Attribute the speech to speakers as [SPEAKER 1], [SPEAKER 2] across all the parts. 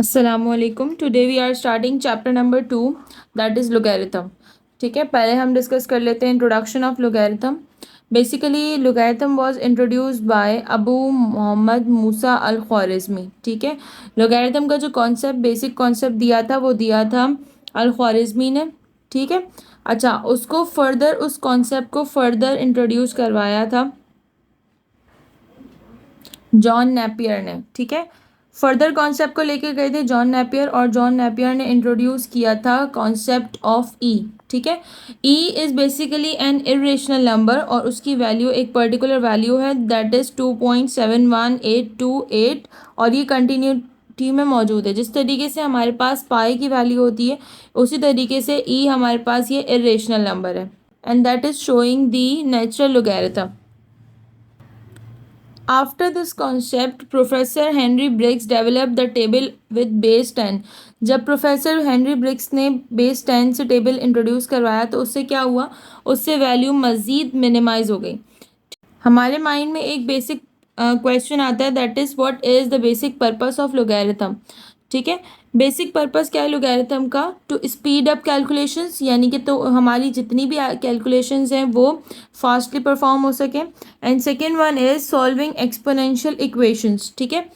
[SPEAKER 1] असलकुम। Today we are starting chapter number 2 that is logarithm. ठीक है, पहले हम डिस्कस कर लेते हैं introduction of logarithm. Basically logarithm was introduced by Abu Mohammad Musa al Khwarizmi. ठीक है, लोगैरिथम का जो कॉन्सेप्ट बेसिक कॉन्सेप्ट दिया था वो दिया था अल ख्वारिज़मी ने। ठीक है, अच्छा, उसको फर्दर उस कॉन्सेप्ट को फर्दर इंट्रोड्यूस करवाया था जॉन नेपियर ने। ठीक है, फर्दर कॉन्सेप्ट को लेके गए थे जॉन नेपियर, और जॉन नेपियर ने इंट्रोड्यूस किया था कॉन्सेप्ट ऑफ ई। ठीक है, e is basically an irrational number और उसकी वैल्यू एक पर्टिकुलर वैल्यू है दैट इज़ 2.71828, और ये कंटिन्यूटी में मौजूद है। जिस तरीके से हमारे पास पाई की वैल्यू होती है उसी तरीके से ई हमारे पास ये इरेशनल नंबर है, and that is showing the natural logarithm. After this concept, Professor Henry Briggs developed the table with base 10। जब प्रोफेसर हेनरी ब्रिग्स ने बेस 10 से टेबल इंट्रोड्यूस करवाया तो उससे क्या हुआ, उससे वैल्यू मज़ीद मिनिमाइज हो गई। हमारे माइंड में एक बेसिक क्वेश्चन आता है that is what is the basic purpose of logarithm. ठीक है, बेसिक पर्पस क्या है लोगैरिथम का? टू स्पीड अप कैलकुलेशंस, यानी कि तो हमारी जितनी भी कैलकुलेशंस हैं वो फास्टली परफॉर्म हो सके। And second one is solving exponential equations. ठीक है,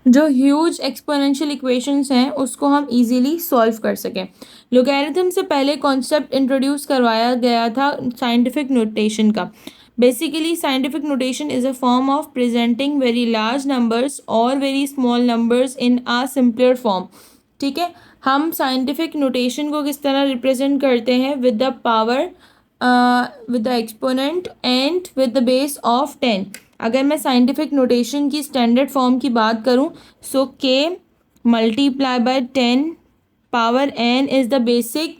[SPEAKER 1] जो ह्यूज एक्सपोनेंशियल इक्वेशंस हैं उसको हम इजीली सॉल्व कर सकें। लोगैरिथम से पहले कॉन्सेप्ट इंट्रोड्यूस करवाया गया था साइंटिफिक नोटेशन का। Basically scientific notation is a form of presenting very large numbers और very small numbers in a simpler form. ठीक है, हम साइंटिफिक नोटेशन को किस तरह रिप्रेजेंट करते हैं? With the power, with the exponent and with the base of 10। अगर मैं साइंटिफिक नोटेशन की स्टैंडर्ड फॉर्म की बात करूं, सो के multiply by 10 power n is the basic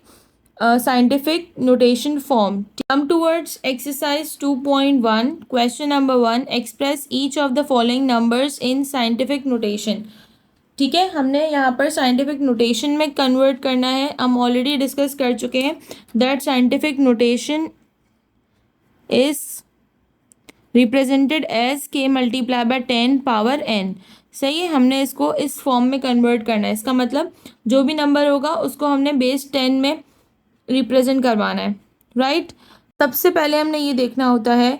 [SPEAKER 1] scientific notation form. Come towards exercise 2.1. Question number 1. Express each of the following numbers in scientific notation. ठीक है, हमने यहाँ पर साइंटिफिक नोटेशन में कन्वर्ट करना है। हम ऑलरेडी डिस्कस कर चुके हैं that scientific notation is represented as K multiply by 10 power n। सही है, हमने इसको इस फॉर्म में कन्वर्ट करना है। इसका मतलब जो भी नंबर होगा उसको हमने बेस 10 में रिप्रेजेंट करवाना है, राइट। सबसे पहले हमने ये देखना होता है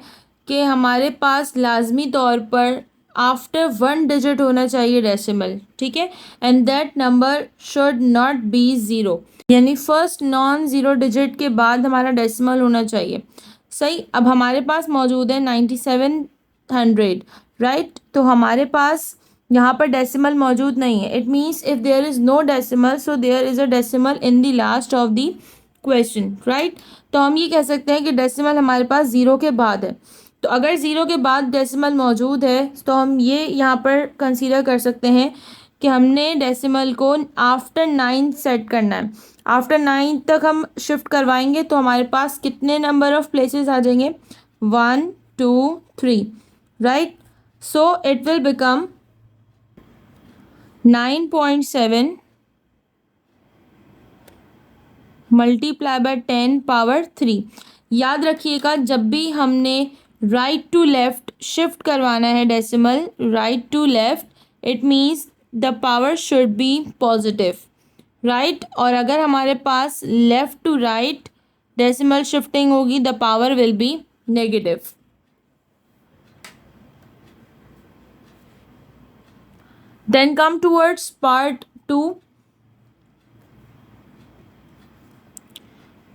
[SPEAKER 1] कि हमारे पास लाजमी तौर पर आफ्टर 1 डिजिट होना चाहिए डेसिमल। ठीक है, and that number should not be zero, यानी फर्स्ट नॉन ज़ीरो डिजिट के बाद हमारा डेसिमल होना चाहिए। सही, अब हमारे पास मौजूद है 9700, राइट। तो हमारे पास यहाँ पर डेसिमल मौजूद नहीं है। It means if there is no decimal so there is a decimal in the last of the question, right. तो हम ये कह सकते हैं कि डेसिमल हमारे पास ज़ीरो के बाद है। तो अगर ज़ीरो के बाद डेसिमल मौजूद है तो हम ये यहाँ पर कंसीडर कर सकते हैं कि हमने डेसिमल को आफ्टर 9 सेट करना है। आफ्टर 9 तक हम शिफ्ट करवाएंगे तो हमारे पास कितने नंबर ऑफ प्लेसेस आ जाएंगे? 1 2 3, right. So it will become 9.7 multiply by 10 power 3। याद रखिएगा, जब भी हमने राइट टू लेफ्ट शिफ्ट करवाना है decimal, right to left, it means the power should be positive, right. और अगर हमारे पास left to right decimal shifting होगी the power will be negative. Then come towards part 2।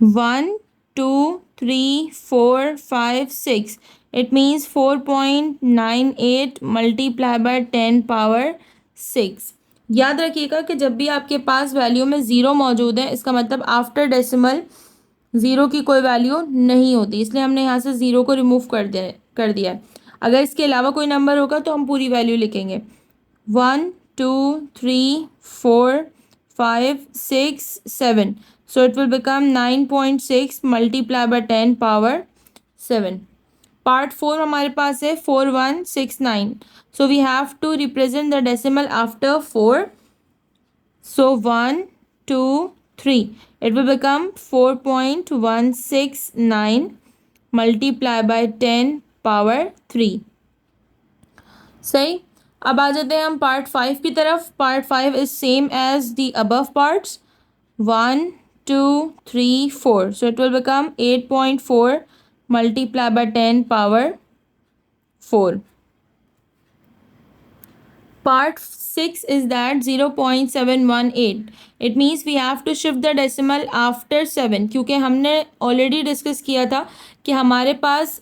[SPEAKER 1] 1 2 3 4 5 6, it means 4.98 multiply by 10 power 6। याद रखिएगा कि जब भी आपके पास वैल्यू में ज़ीरो मौजूद है इसका मतलब आफ्टर डेसिमल ज़ीरो की कोई वैल्यू नहीं होती, इसलिए हमने यहाँ से ज़ीरो को रिमूव कर दिया है। अगर इसके अलावा कोई नंबर होगा तो हम पूरी वैल्यू लिखेंगे। 1 2 3 4 5 6 7, so it will become 9.6 multiplied by 10 power 7। Part 4 हमारे पास है 4169, so we have to represent the decimal after 4, so 1 2 3, it will become 4.169 multiplied by 10 power 3। सही, अब आ जाते हैं हम पार्ट 5 की तरफ. Part 5 is same as the above parts. 1 2 3 4. So it will become 8.4 multiplied by 10 power 4. Part 6 is that 0.718. It means we have to shift the decimal after 7, क्योंकि हमने already discuss किया था कि हमारे पास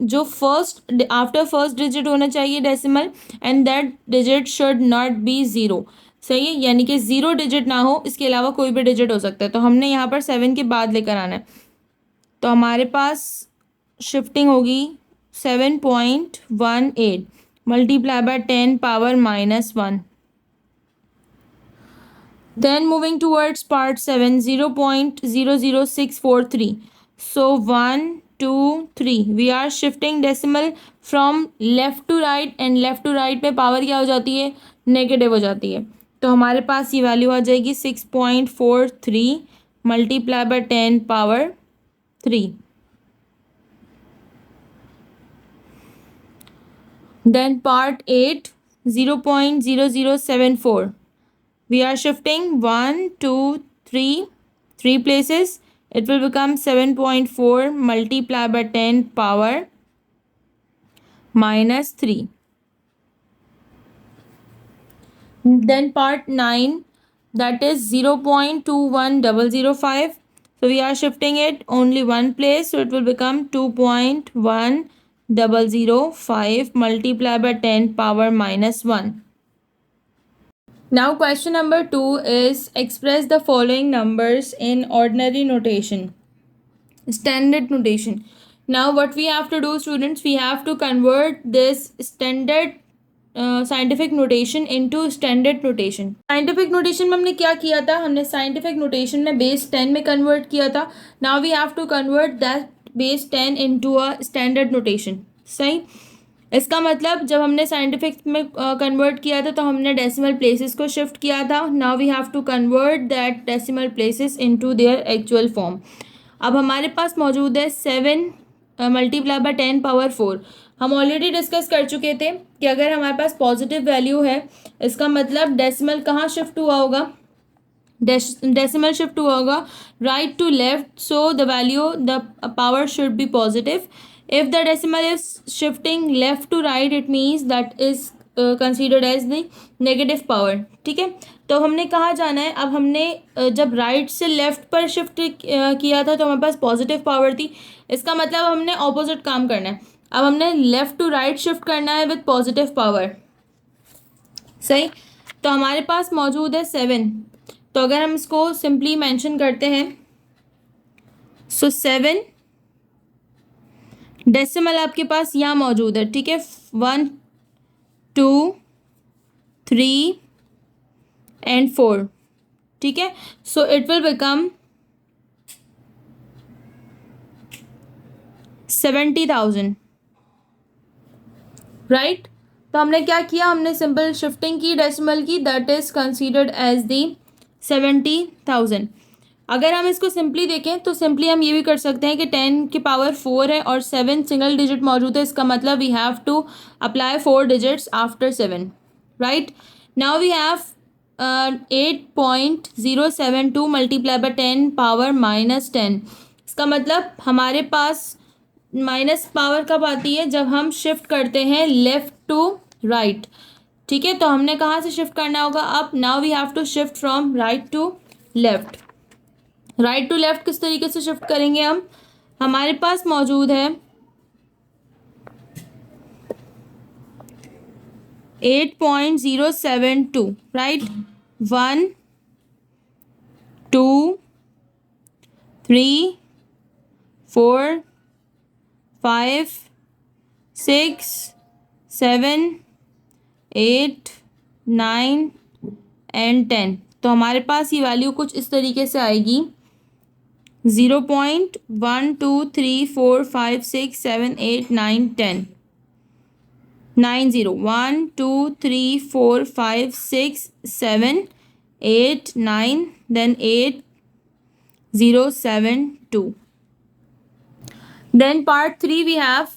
[SPEAKER 1] जो फर्स्ट आफ्टर फर्स्ट डिजिट होना चाहिए decimal, and that digit should not be zero. सही है, यानी कि ज़ीरो डिजिट ना हो, इसके अलावा कोई भी डिजिट हो सकता है. तो हमने यहाँ पर 7 के बाद लेकर आना है. तो हमारे पास शिफ्टिंग होगी 7.18 multiply by 10 power minus 1. Then moving towards part 7, 0.00643. So 1 2 3 we are shifting decimal from left to right, and left to right में पावर क्या हो जाती है, नेगेटिव हो जाती है. तो हमारे पास ये वैल्यू आ जाएगी 6.43 multiply by 10 power 3. Then part 8, 0.0074. We are shifting 1 2 3 places. It will become 7.4 multiplied by 10 power minus 3. Then part 9, that is 0.21005. So we are shifting it only one place. So it will become 2.1005 multiplied by 10 power minus 1. Now question number 2 is express the following numbers in ordinary notation, standard notation. Now what we have to do, students, we have to convert this standard scientific notation into standard notation. Scientific notation में हमने क्या किया था, हमने scientific notation में base 10 में convert किया था. Now we have to convert that base 10 into a standard notation. सही, इसका मतलब जब हमने साइंटिफिक में कन्वर्ट किया था तो हमने डेसिमल प्लेसेस को शिफ्ट किया था. Now we have to convert that decimal places into their actual form. अब हमारे पास मौजूद है 7 मल्टीप्लाई बाय 10 पावर 4. हम ऑलरेडी डिस्कस कर चुके थे कि अगर हमारे पास पॉजिटिव वैल्यू है, इसका मतलब डेसिमल कहाँ शिफ्ट हुआ होगा, डेसिमल शिफ्ट हुआ होगा right to left. So the value the power should be positive. If the decimal is shifting left to right, it means that is considered as the negative power. ठीक है, तो हमने कहाँ जाना है, अब हमने जब राइट से लेफ्ट पर शिफ्ट किया था तो हमारे पास पॉजिटिव पावर थी. इसका मतलब हमने ऑपोजिट काम करना है. अब हमने लेफ्ट टू राइट शिफ्ट करना है विद पॉजिटिव पावर. सही, तो हमारे पास मौजूद है 7. तो अगर हम इसको सिंपली मेंशन करते हैं, सो 7 डेसिमल आपके पास यहाँ मौजूद है. ठीक है, 1 2 3 and 4. ठीक है, so it will become 70,000. Right, तो हमने क्या किया, हमने सिंपल शिफ्टिंग की डेसिमल की, that is considered as the 70,000. अगर हम इसको सिंपली देखें तो सिंपली हम ये भी कर सकते हैं कि 10 की पावर 4 है और 7 सिंगल डिजिट मौजूद है. इसका मतलब we have to apply 4 digits after 7. Right, now we have 8.072 multiply by 10 power minus 10. इसका मतलब हमारे पास माइनस पावर कब आती है, जब हम शिफ्ट करते हैं लेफ्ट टू राइट. ठीक है, तो हमने कहाँ से शिफ्ट करना होगा अब, now we have to shift from right to left. Right to left किस तरीके से शिफ्ट करेंगे हम, हमारे पास मौजूद है 8.072. Right, 1 2 3 4 5 6 7 8 9 and 10. तो हमारे पास ये वैल्यू कुछ इस तरीके से आएगी 0.12345678910 90 1 2 3 4 5 6 7 8 9 then 8 0 7 2. Then part 3 we have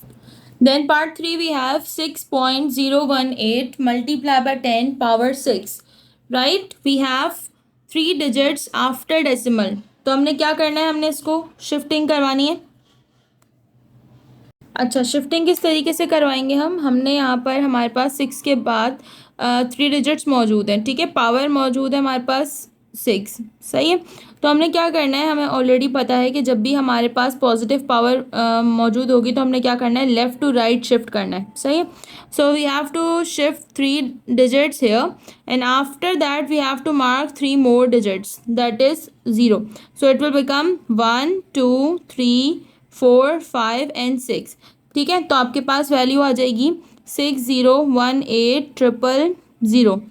[SPEAKER 1] Then part 3 we have 6.018 multiply by 10 power 6. Right? We have 3 digits after decimal. तो हमने क्या करना है, हमने इसको शिफ्टिंग करवानी है. अच्छा, शिफ्टिंग किस तरीके से करवाएंगे हमने यहाँ पर हमारे पास 6 के बाद 3 डिजिट्स मौजूद हैं. ठीक है, पावर मौजूद है हमारे पास 6. सही है. तो हमने क्या करना है, हमें ऑलरेडी पता है कि जब भी हमारे पास पॉजिटिव पावर मौजूद होगी तो हमने क्या करना है, लेफ़्ट टू राइट शिफ्ट करना है. सही है. So we have to shift 3 digits here and after that we have to mark 3 more digits, that is 0. So it will become 1 2 3 4 5 and 6. ठीक है, तो आपके पास वैल्यू आ जाएगी 601800.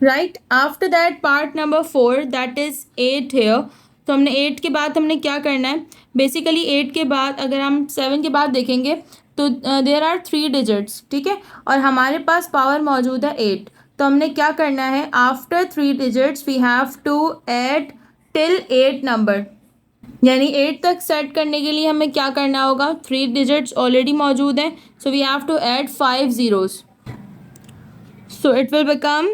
[SPEAKER 1] Right. After that part number 4 that is 8 here. तो हमने 8 के बाद हमने क्या करना है, बेसिकली 8 के बाद अगर हम 7 के बाद देखेंगे तो देयर आर 3 डिजिट्स. ठीक है, और हमारे पास पावर मौजूद है 8. तो हमने क्या करना है, after 3 digits we have to add till 8 number, यानी 8 तक सेट करने के लिए हमें क्या करना होगा, 3 डिजिट्स ऑलरेडी मौजूद हैं. So we have to add 5 zeros. So it will become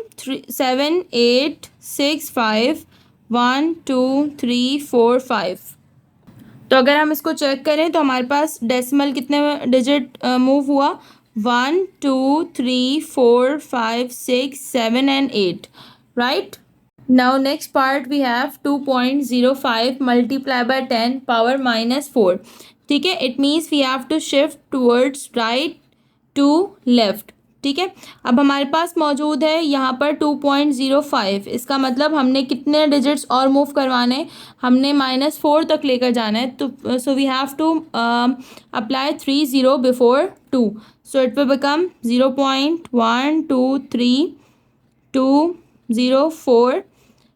[SPEAKER 1] 7 8 6 5 1 2 3 4 5. तो अगर हम इसको चेक करें तो हमारे पास डेसिमल कितने डिजिट मूव हुआ, 1 2 3 4 5 6 7 and 8. Right. Now next part we have 2.05 multiply by 10 power minus 4. ठीक है, it means we have to shift towards right to left. ठीक है, अब हमारे पास मौजूद है यहाँ पर 2.05. इसका मतलब हमने कितने डिजिट्स और मूव करवाने, हमने -4 तक लेकर जाना है. तो so we have to apply 3 0 before 2. So it will become 0.123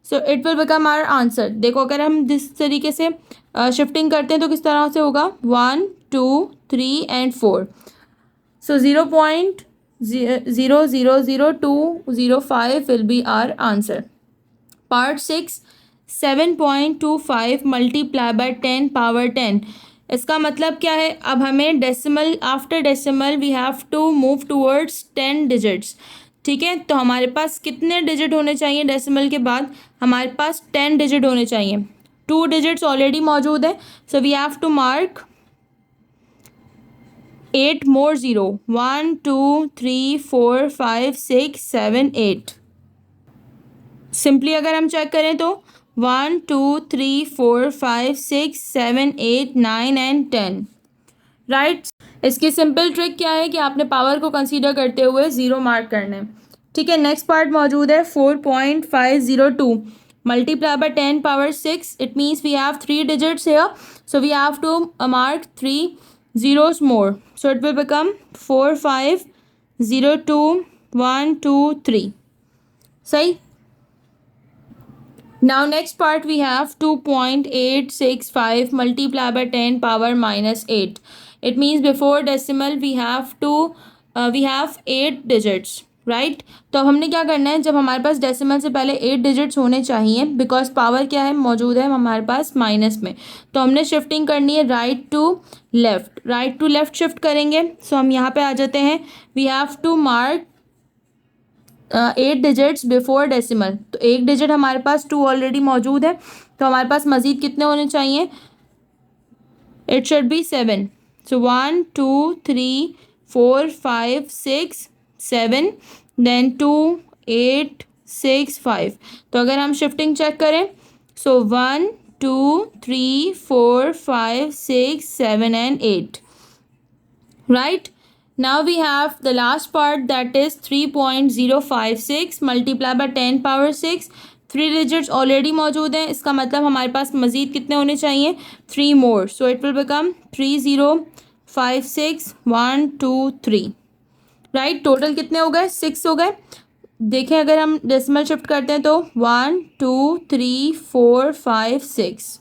[SPEAKER 1] so it will become our answer. देखो अगर हम जिस तरीके से शिफ्टिंग करते हैं तो किस तरह से होगा, 1 2 3 and 4. So 0.0000205 will be our answer. Part 6 7.25 multiply by 10 power 10. इसका मतलब क्या है, अब हमें decimal after decimal we have to move towards 10 digits. ठीक है, तो हमारे पास कितने डिजिट होने चाहिए डेसिमल के बाद, हमारे पास 10 डिजिट होने चाहिए. 2 डिजिट्स ऑलरेडी मौजूद है. So we have to mark 8 more 0, 1 2 3 4 5 6 7 8. Simply अगर हम चेक करें तो 1 2 3 4 5 6 7 8 9 एंड 10. राइट. इसकी सिंपल ट्रिक क्या है कि आपने पावर को कंसीडर करते हुए 0 मार्क करना है. ठीक है, नेक्स्ट पार्ट मौजूद है 4.502 multiply by 10 power 6. It means we have 3 digits here. So we have to mark 3 zeros more. So it will become 4 5 0 2 1 2 3. सही. Now next part we have 2.865 multiply by 10 power minus 8. It means before decimal we have 8 digits. Right. तो अब हमने क्या करना है, जब हमारे पास decimal से पहले 8 डिजिट्स होने चाहिए, बिकॉज पावर क्या है मौजूद है हमारे पास माइनस में, तो हमने शिफ्टिंग करनी है राइट टू लेफ्ट शिफ्ट करेंगे. सो हम यहाँ पे आ जाते हैं, we have to mark 8 digits before decimal. तो 1 डिजिट हमारे पास 2 ऑलरेडी मौजूद है, तो हमारे पास मज़ीद कितने होने चाहिए, it should be 7. So 1 2 3 4 5 6 7 then 2 8 6 5. तो अगर हम शिफ्टिंग चेक करें, so 1 2 3 4 5 6 7 and 8. Right. Now we have the last part that is 3.056 multiply by 10 power 6. 3 digits already मौजूद हैं, इसका मतलब हमारे पास मज़ीद कितने होने चाहिए, 3 more. So it will become 3 0 5 6 1 2 3. Right. Total कितने हो गए, 6 हो गए. देखें अगर हम डेसिमल शिफ्ट करते हैं तो 1 2 3 4 5 6.